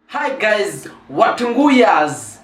Hi guys, Watunguyas.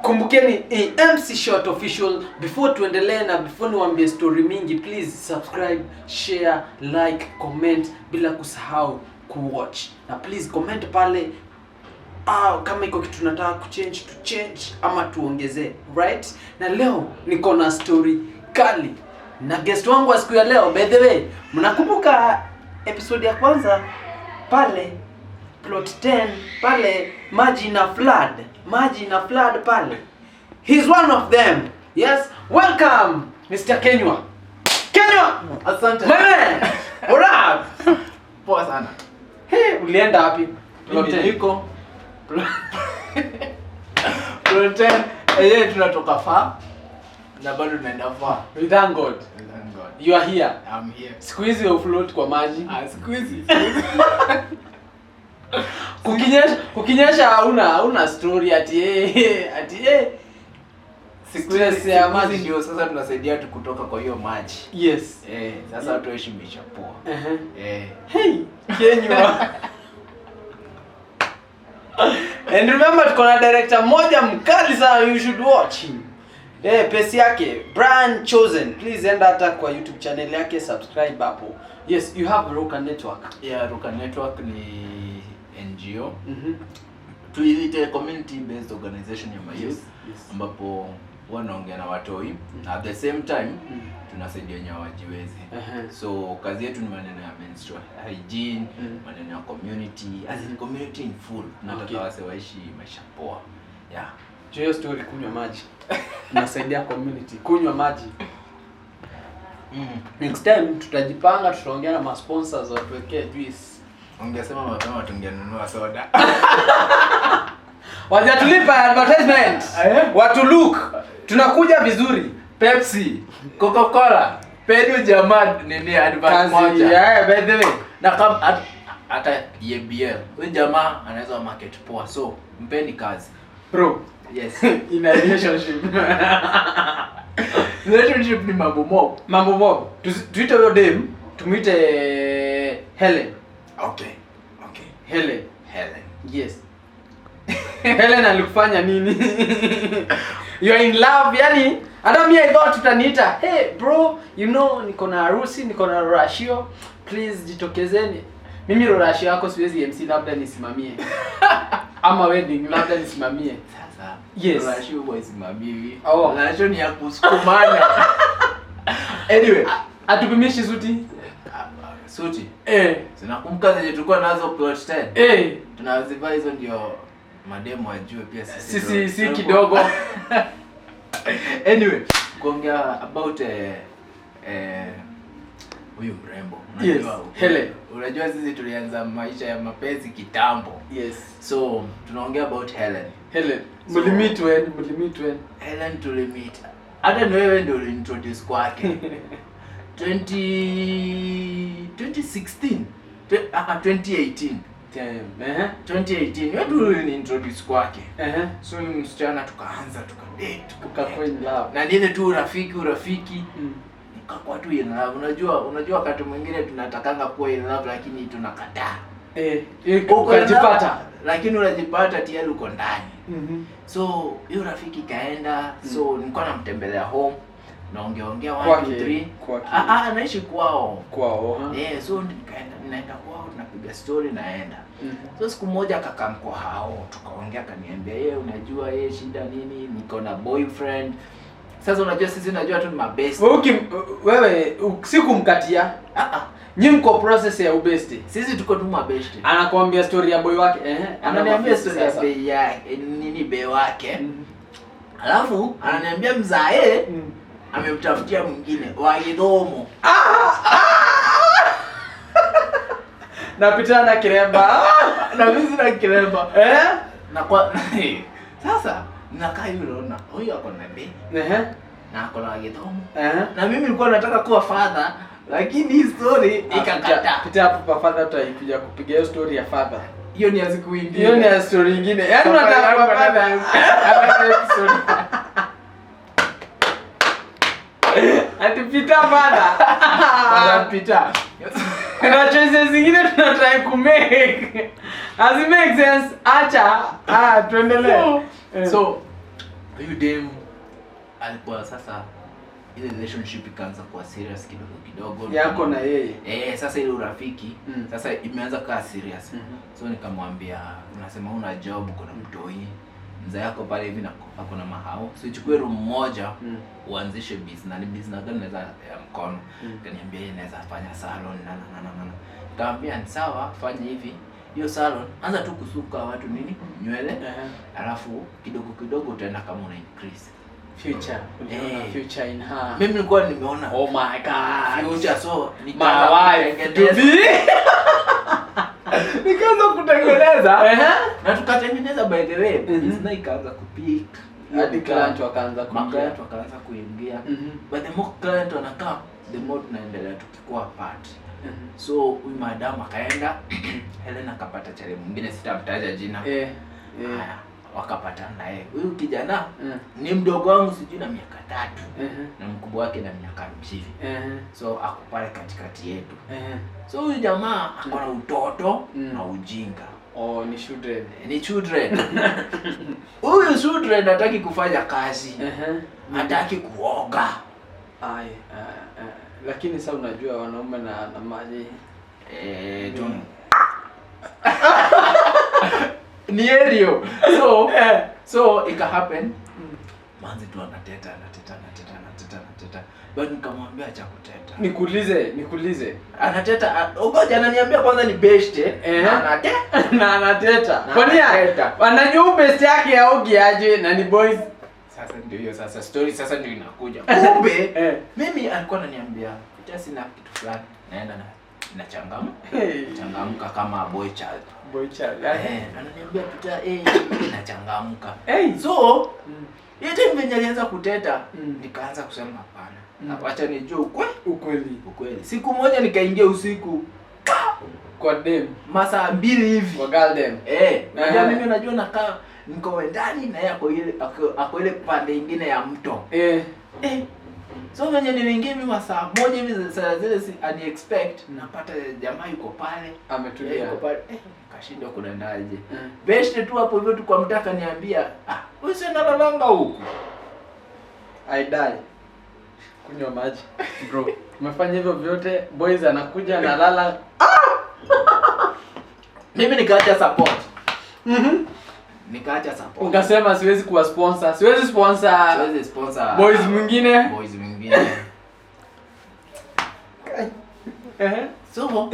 Kumbukeni MC Short Official. Before tuendelee na before niwaambie story mingi, please subscribe, share, like, comment bila kusahau kuwatch. Na please comment pale kama iko kitu nataka kuchange ama tuongezee, right? Na leo niko na story kali na guest wangu wa siku ya leo. By the way, mnakumbuka episode ya kwanza pale plot 10 pale maji na flood pale? He's one of them. Yes, welcome Mr. Kenywa. Asante. Man, what up? Poa sana. Hey, ulienda wapi? Plot 10 niko. Plot 10 tunatoka far na bado tunaenda far. We thank God. You are here. I'm here. Siku hizi ufloat kwa maji. Siku hizi. Kukinyesha hauna story ati siku hizi ya maji ndio sasa tunasaidia tu kutoka kwa hiyo maji. Yes. Sasa watu haishi maisha poa. Hey, Kenywa. And remember tuko na director mmoja mkali sana, you should watch him. Pesi yake Brand Chosen. Please enda hata kwa YouTube channel yake, subscribe hapo. Yes, you have Ruka Network. Yeah, Ruka Network ni NGO. Tuiite community based organization ya mayouth. Yes. Ambapo wanaongea na watoi. At the same time tunasaidia wenye hawajiwezi. So kazi yetu ni maneno ya menstrual hygiene, maneno ya community, as in community in full. Tunataka wase waishi maisha poa. Yeah. Hiyo story kunywa maji. Tunasaidia community kunywa maji. Next time tutajipanga, tutaongea na ma sponsors watuwekee juice. Ungesema mapema tungenunua soda. Wajatulipa advertisement. Watu look. Tunakuja vizuri. Pepsi, Coca-Cola, Pedro jamaa nini advert moja. Yeah, by the way. Na kama hata EBL. Huyu jamaa anaweza market poa. So, mpeni kazi. Bro, yes. In a relationship. Relationship ni mambo mob. Tuite huyo dem, tumuite Helen. Okay. Helen. Yes. Helen alikufanya nini? You are in love, yani hata mimi I thought tutaniita, hey bro, you know niko na harusi, niko na ratio, please jitokezeni. Mimi ratio yako siwezi MC, labda nisimamie. Ama wedding labda nisimamie. Sasa. Yes. Ratio boy simamie. Ratio ni ya kusukumana. Anyway, atupimishi suti. Suti. Zinakumbuka zenye tulikuwa nazo plot 10. Tunazivaa hizo ndio mademo ajue pia sisi si kidogo. Anyway, kuongea about huyu mrembo. Unajua Helen. Unajua sisi tulianza maisha ya mapenzi kitambo. Yes. So, tunaongea about Helen. Mlimit when? Helen tulimit. Hata ni wewe ndio ulintroduce kwake. 2016. 2018. 2018 watu ulinintroduce kwake. So msichana tukaanza tukadate, tukakuwa in love. Na nile tu urafiki. Nikakuwa tu in love. Unajua wakati mwingine tunatakanga kuwa in love lakini tunakataa. Ukajipata. Lakini unajipata tayari uko ndani. So hiyo rafiki kaenda, so nilikuwa namtembelea home. Naongea 1 2 3. Anaishi kwao. So ninaenda kwao, tunapiga story naenda. So siku moja akakamko hao, tukaongea kaniambia unajua shida nini, niko na boyfriend. Sasa unajua sisi unajua tu ni mabest. Wewe sikumkatia. Nyinyi mko process ya ubesti. Sisi tuko tu mabest. Anakuambia story ya boy wake. Ananiambia story ya boy yake, nini boy wake. Alafu ananiambia mzae amemtafutia mwingine wa Githomo. Napita na kiremba. Na mimi sina kiremba. Na kwa sasa nakaa yule unaona huyu ako na be. Na ako na Githomo. Na mimi nilikuwa nataka kuwa father, lakini hii story ikakataa. Pita hapo pa father, tutaikuja kupiga hiyo story ya father. hiyo ni ya siku ingine. Hiyo ni ya story nyingine. Yaani unataka kuapata episode. Ati Peter bana. Bana Peter. Kuna choices zingine tunatry ku make. As it makes sense, acha. Tuendelee. So huyu dem alikuwa sasa ile relationship ikaanza kuwa serious kidogo yako na yeye. Sasa ile urafiki sasa imeanza kuwa serious. So nikamwambia unasema una job, kuna mtoi mzee yako pale hivi na ako na mahao, so ichukue room moja uanzishe business. Ni business gani naweza ya mkono? Kaniambia yeye naweza fanya salon na. Nikamwambia ni sawa, fanya hivi. Hiyo salon anza tu kusuka watu nini nywele, alafu kidogo utaenda kama una increase future. Future in her. Mimi nilikuwa nimeona oh my god future, so nikaanza kutengeneza na tukatengeneza. By the way business ikaanza kupik hadi client wakaanza kuingia. But the more client wanakaa, the more tunaendelea tukikuwa part. So huyu madam akaenda Helen akapata chale mwingine, sitamtaja jina. Wakapatana naye. Huyu kijana ni mdogo wangu sijui na miaka 3 na mkubwa wake na miaka 2. So ako pale katikati yetu. So huyu jamaa akona utoto na ujinga. Ni children. Huyu children hataki kufanya kazi. Hataki kuoga. Lakini sasa unajua wanaume na maji ni area. So ika happen. Manzi tu anateta. But nikamwambia acha kuteta. Nikuulize. Anateta. Ngoja ananiambia kwanza ni best na anateta. Kwani anajua best yake aogi aje na ni boys. Sasa ndio hiyo sasa story sasa ndio inakuja. Kumbe mimi alikuwa ananiambia Peter sina kitu fulani, naenda na changamka kama boy child. Ananiambia Peter nachangamka. So yote mwenye alianza kuteta nikaanza kusema hapana. Acha nijue ukweli. Siku moja nikaingia usiku kwa dem masaa 2 hivi kwa girl dem. Unajua mimi unajua nakaa niko ndani na yeye ako ile pande nyingine ya mto. So wenye niliingia mimi masaa 1 hivi saa zile si unexpect napata jamaa yuko pale ametulia. Yuko pale kashindwa kunaendaje. Best tu hapo hivyo tu kwa mtaka niambia wewe si unalalanga huko. I die. Kunywa maji. Bro, umefanya hivyo vyote, boys anakuja na lala. Mimi nikaacha support. Nikaacha support. Ukasema siwezi kuwa sponsor. Siwezi sponsor boys mwingine. So,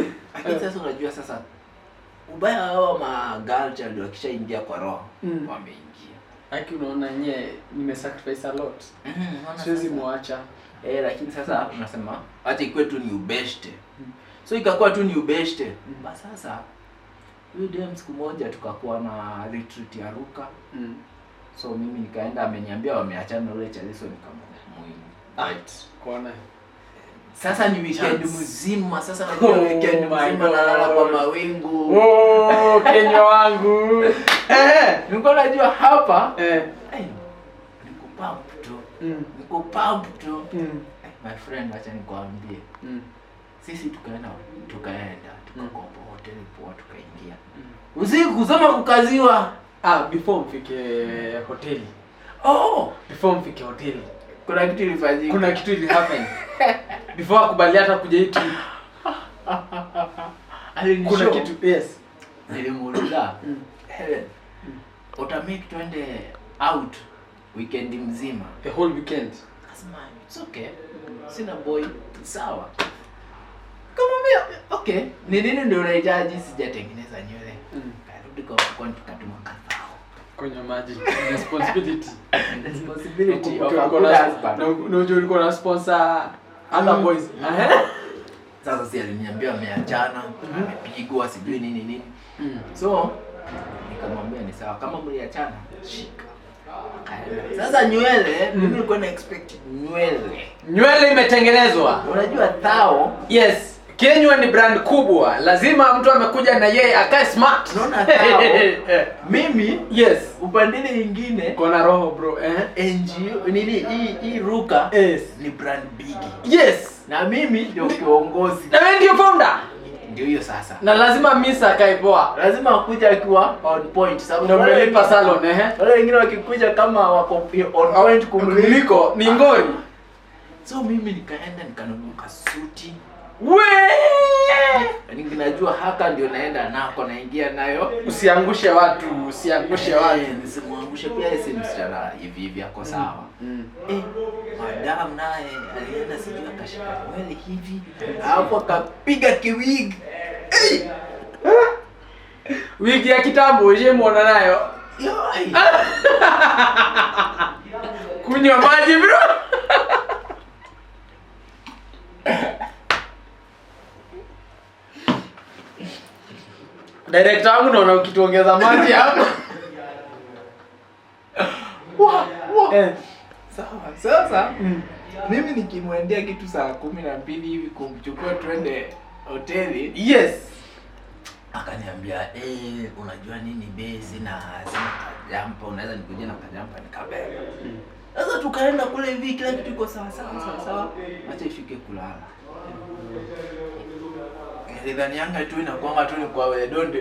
sasa unajua sasa ubaya hawa girl child wakishaingia kwa roho wameingia. Haki unaona nimesacrifice a lot. Siwezi muacha. Lakini sasa unasema acha ikuwe tu ni ubeshte. So ikakuwa tu ni ubeshte. Basi sasa huyu dem siku moja tukakuwa na retreat ya Ruka. So mimi nikaenda, ameniambia wameachana na ule Chaliso, nikamwini. Kuona. Sasa ni weekend mzima, sasa najua weekend mzima nalala kwa mawingu. Kenya wangu. Nilikuwa najua hapa. Niko pump tu. My friend, acha nikwambie. Sisi tukaenda tukakopa hoteli poa, tukaingia. Usiku sema kukaziwa. Before mfike hoteli. Before mfike hoteli. Kuna kitu ili happen. Before akubali hata kuja hii trip. Kuna kitu, yes. Nilimuuliza, Helen, utamake twende out weekend mzima. The whole weekend. Asema, it's okay. Sina boy, sawa. Kamwambia, okay. Ni nini ndio unahitaji? Sijatengeneza nywele. Karudi kwa tukatuma kadhaa. Kwenye maji. Responsibility of a good husband. No, ulikuwa na sponsor other boys. Sasa si aliniambia ameachana, amepigwa sijui nini. So nikamwambia ni sawa, kama mliachana shika. Sasa nywele, mimi nilikuwa na expect nywele imetengenezwa. Unajua thao? Yes. Kenywa ni brand kubwa. Lazima mtu amekuja na yeye akae smart. Unaona mimi yes, upandile nyingine kona roho bro. NGO nini hii Ruka yes, ni brand big. Yes. Na mimi ndio kiongozi. Na wewe ndio founder. Ndio hiyo sasa. Na lazima Misa akae poa. Lazima akuja akiwa on point sababu ndio umelipa salon wale wengine wakikuja kama wako on point kumliko ni ngori. So mimi nikaenda nikanunua suti. We! Ninajua haka ndio naenda nako naingia nayo. Usiangushe watu, usiangushe watu. Nisimwangushe pia yeye si msichana hivi yako sawa. Madam naye alienda sijui akashika nywele hivi. Hapo akapiga kiwig. Wigi ya kitambo ujemuona nayo. Yoi. Kunywa maji bro. Director wangu naona ukituongeza maji hapa. Sawa. Sasa mimi nikimwendea kitu saa 12 hivi kumchukua twende hoteli. Yes. Akaniambia unajua nini base na sina kajampa, unaweza nikuje na kajampa nikabeba. Sasa tukaenda kule hivi kila kitu iko sawa. Acha ifike kulala. Nilidhani yanga tu inakuanga tu ni kwa wedondo,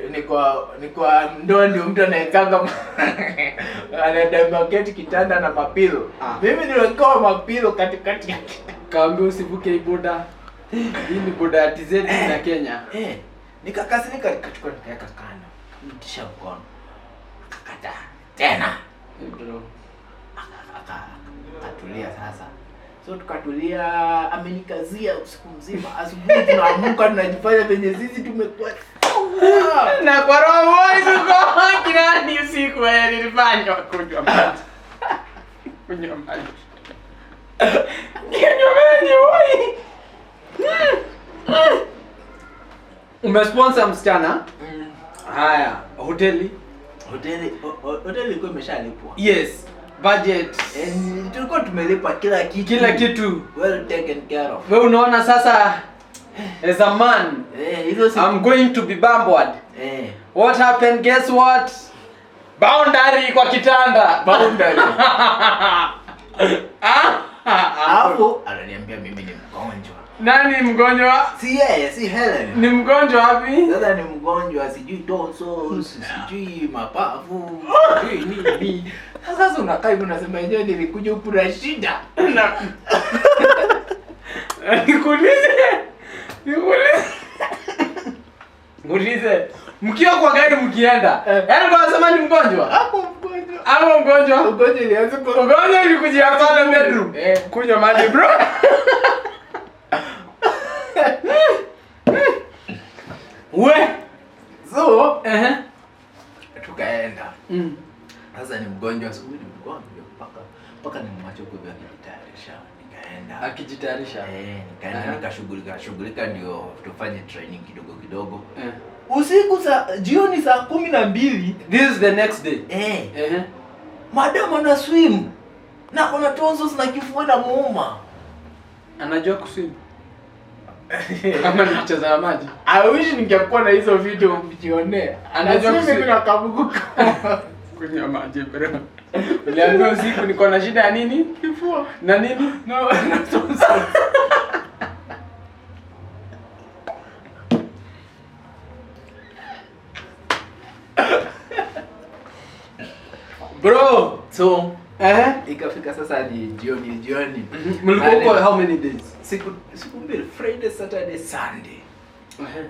ni kwa ndoa ndio mtu anaekanga anaenda market kitanda na mapilo. Mimi nilikuwa mapilo katikati yake. Kaambia usivuke boda. Hii ni boda ya TZ na Kenya. Nikakasirika nikachukua nikaweka kando. Nitisha mkono. Akakata tena. Bro. Akatulia sasa. So tukatulia, amenikazia usiku mzima. Asubuhi tunaamka tunajifanya venye sisi tumekuwa. Na kwa roho moja tuko kirani usiku wewe nilifanya kunywa maji. Kunywa maji. Kunywa maji wewe. Umesponsor msichana? Haya, hoteli ilikuwa imeshalipwa. Yes, budget. Tulikuwa tumelipa kila kitu. Well taken care of. Wewe unaona sasa as a man, I'm going to be bamboed. What happened? Guess what? Boundary kwa kitanda. Boundary. Hapo ananiambia mimi ni mgonjwa. Nani mgonjwa? Si yeye, si Helen. Ni mgonjwa wapi? Sasa ni mgonjwa sijui tonsils, sijui mapafu, sijui nini. Sasa unakaa hivi unasema yenyewe nilikuja huku na shida. Nikuulize. Mkiwa kwa gari mkienda. Yaani kwa nasema ni mgonjwa? Hapo mgonjwa. Ugonjwa ulikujia pale bedroom. Kunywa maji bro. We. So, tukaenda. Sasa ni mgonjwa asubuhi ni mgonjwa mpaka nimwache kwa kujitayarisha. Nikaenda. Akijitayarisha. Nikaenda nikashughulika ndio tufanye training kidogo. Usiku jioni saa 12. This is the next day. Madam ana swim. Na kuna tonsils na kifua na muuma. Anajua kuswim. Kama ni kucheza maji. I wish ningekuwa na hizo video mjionee. Anajua kuswim na kabuguka. Kunywa maji bro. Uliambiwa usiku niko na shida ya nini? Kifua. Na nini? No, na tonsils. Bro, so ikafika sasa ni jioni. Mlikuwa huko how many days? Siku mbili, Friday, Saturday, Sunday.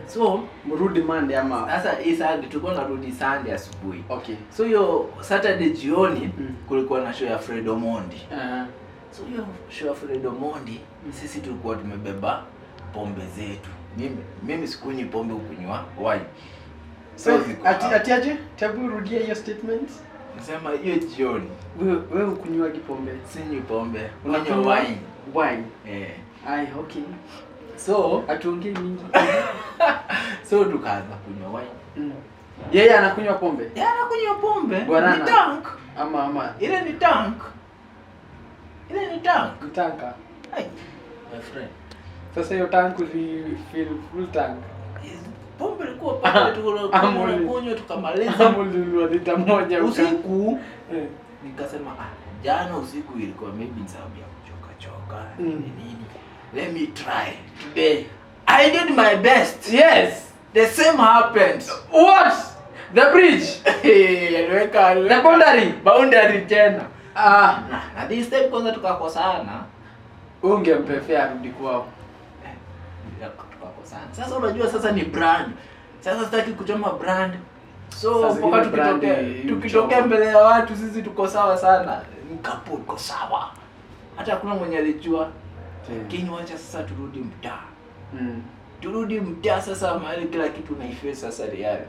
So mrudi Monday ama sasa hii Sunday tulikuwa tunarudi Sunday asubuhi. Okay. So hiyo Saturday jioni kulikuwa na show ya Fred Omondi. So hiyo show ya Fred Omondi sisi tulikuwa tumebeba pombe zetu. Mimi sikunywi pombe, ukunywa wine. So atiaje? Tabu rudia hiyo statement. Nasema hiyo jioni. Wewe ukunywa pombe? Sinywi pombe. Unakunywa wine. Wine. Ai, okay. So atuongee mingi. So tukaanza kunywa wine. Yeye anakunywa pombe? Yeye anakunywa pombe. Ni tank. Ama ile ni tank. Tanka. Hai. My friend. Sasa hiyo tank fill full tank. Pombe ilikuwa pale tunakunywa tukamaliza. Amulilwa lita moja usiku. Nikasema jana usiku ilikuwa maybe sababu ya kuchoka nini. Let me try today. I did my best. Yes. The same happened. What? The bridge. Aliweka the boundary tena. Na this time kwanza tukakosana. Ungempefea arudi kwao. Tukakosana. Sasa unajua sasa ni brand. Sasa sitaki kuchoma brand. So mpaka tukitokea mbele ya watu sisi tuko sawa sana. Mkapo tuko sawa. Hata kuna mwenye alijua. Kinyo acha sasa turudi mtaa. Turudi mtaa sasa mahali kila kitu naiface sasa real.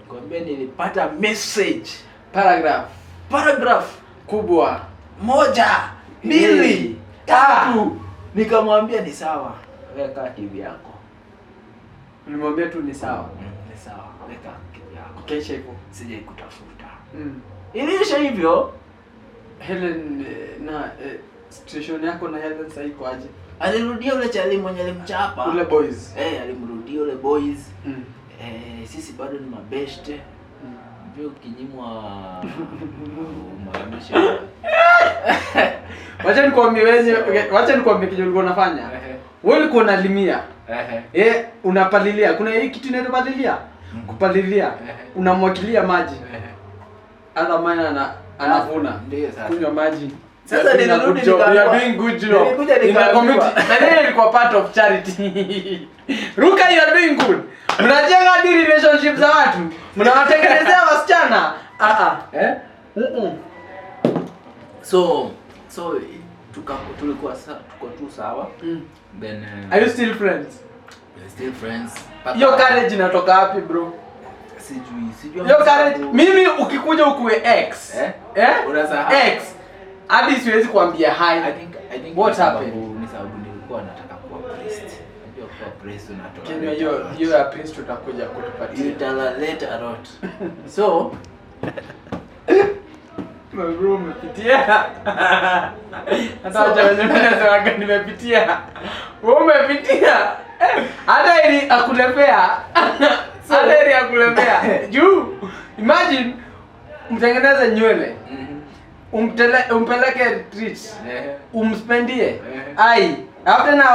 Kwambia nilipata message. Paragraph kubwa. 1, 2, 3. Nikamwambia ni sawa. Weka TV yako. Nilimwambia tu ni sawa. Ni sawa. Weka TV yako. Kesha hivyo. Sije kutafuta. Iliisha hivyo. Helen na situation yako na Helen sasa iko aje? Alirudia ule chali mwenye alimchapa. Ule boys. Alimrudia ule boys. Sisi bado ni mabeste. Ndio kinyimwa mwamisha. Wacha nikwambie kitu ulikuwa unafanya. Wewe ulikuwa unalimia. Unapalilia. Kuna hii kitu inaitwa palilia. Kupalilia. Unamwagilia maji. Hata maana anavuna. Ndio sasa. Kunywa maji. Sasa nilirudi nikawa you are doing good job. In the community. Na nini ilikuwa part of charity. Ruka, you are doing good. Mnajenga hadi relationship za watu. Mnawatengenezea wasichana. So tulikuwa tuko tu sawa. Then are you still friends? We're still friends. Hiyo courage inatoka wapi bro? Sijui. Hiyo courage mimi ukikuja ukuwe X. Unasahau X. Hadi siwezi kuambia hi. I think what happened? Ni sababu nilikuwa nataka kuwa priest. Ndio kuwa priest unatoa. Kenyo hiyo ya priest utakuja kutupatia. Later a lot. So bro umepitia. Hata wacha nimepitia. Wewe umepitia. Hata ili akulepea. Hata ili akulepea. Juu imagine mtengeneze nywele. Umpeleke retreat. Umspendie. Ai, after na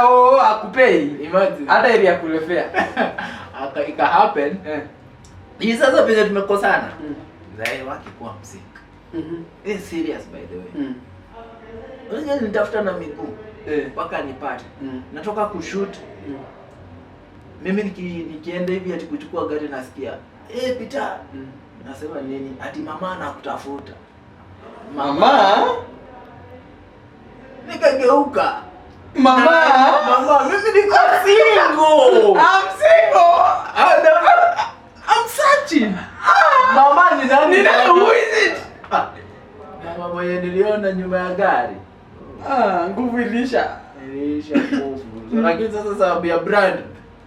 akupei. Imagine. Hata ili akulepea. Ika happen. Hii sasa pia tumekosana. Zai wake kuwa msika. It's serious by the way. Unajua nitafuta na miguu. Mpaka nipate. Natoka kushoot. Mimi nikienda hivi ati kuchukua gari nasikia, Peter. Nasema nini? Ati mama anakutafuta. Mama? Nikageuka. Mama, mimi niko single. I'm single. I'm searching. Mama ni nani? Who is it? Mama mwenye niliona nyuma ya gari. Nguvu ilisha nguvu. Lakini sasa sababu ya brand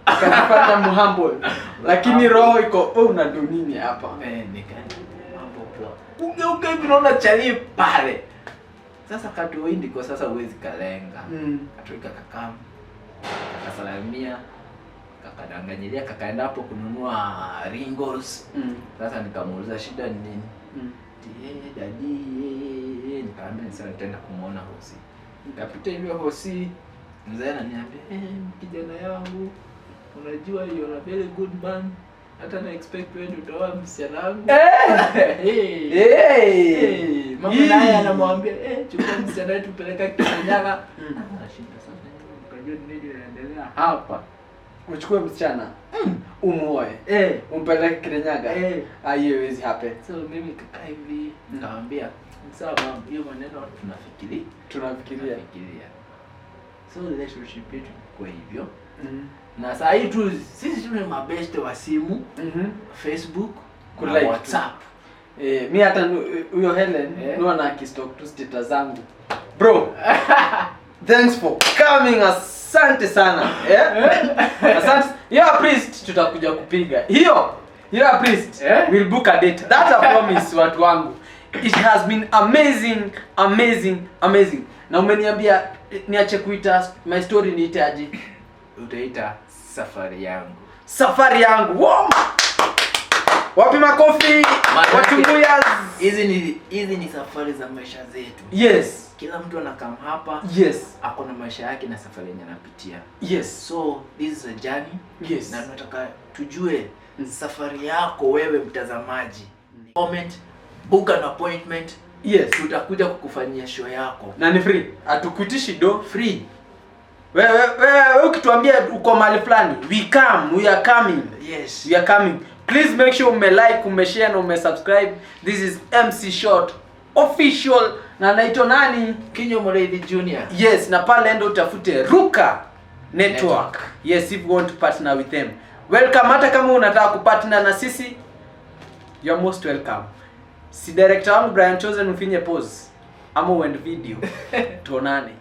kanifanya muhumble. Lakini roho iko unadu nini hapa? Nikani mambo poa. Ungeuka hivi unaona chali pale. Sasa katoi ndiko sasa uwezi kalenga. Katoika kakam. Akasalamia. Kakadanganyilia kakaenda hapo kununua ringles. Sasa nikamuuliza shida ni nini? Daddy, nikamwambia sasa nitaenda kumuona hosi. Nikapita hiyo hosi, mzee ananiambia, kijana yangu, unajua you're a very good man. Hata na expect wewe utaoa msichana wangu. Mama naye anamwambia, chukua msichana wetu peleka Kirinyaga. Anashinda sana. Ukajua nini inaendelea hapa. Uchukue msichana. Umuoe. Umpeleke Kirinyaga. Hiyo haiwezi happen. So mimi kaka hivi nikamwambia, sawa mama, hiyo maneno tunafikiria. So relationship yetu kwa hivyo. Na saa hii tu sisi tuna mabeste wa simu, Facebook, na WhatsApp. Mimi hata huyo Helen ndio ana kistalk tu status zangu. Bro. Thanks for coming. Asante sana. Asante. Your priest tutakuja kupiga. Hiyo priest will book a date. That's a promise watu wangu. It has been amazing. Na umeniambia niache kuita my story niite aje? utaita safari yangu. Safari yangu. Wow! Wapi makofi? Watunguyas. Hizi ni safari za maisha zetu. Yes. Kila mtu anakam hapa. Yes. Ako na maisha yake na safari yenye anapitia. Yes. So this is a journey. Yes. Na tunataka tujue safari yako wewe mtazamaji. Comment, book an appointment. Yes. Tutakuja kukufanyia show yako. Na ni free. Hatukuitishi do. Free. Wewe ukituambia uko mahali fulani, we are coming. Yes. We are coming. Please make sure umeshare na umesubscribe. This is MC Short Official na naitwa nani? Kinyo Mureithi Junior. Yes, na pale ndo utafute Ruka Network. Yes, if you want to partner with them. Welcome. Hata kama unataka kupartner na sisi, you are most welcome. Si director wangu Brian Chosen ufinye pause ama uend video. Tuonane.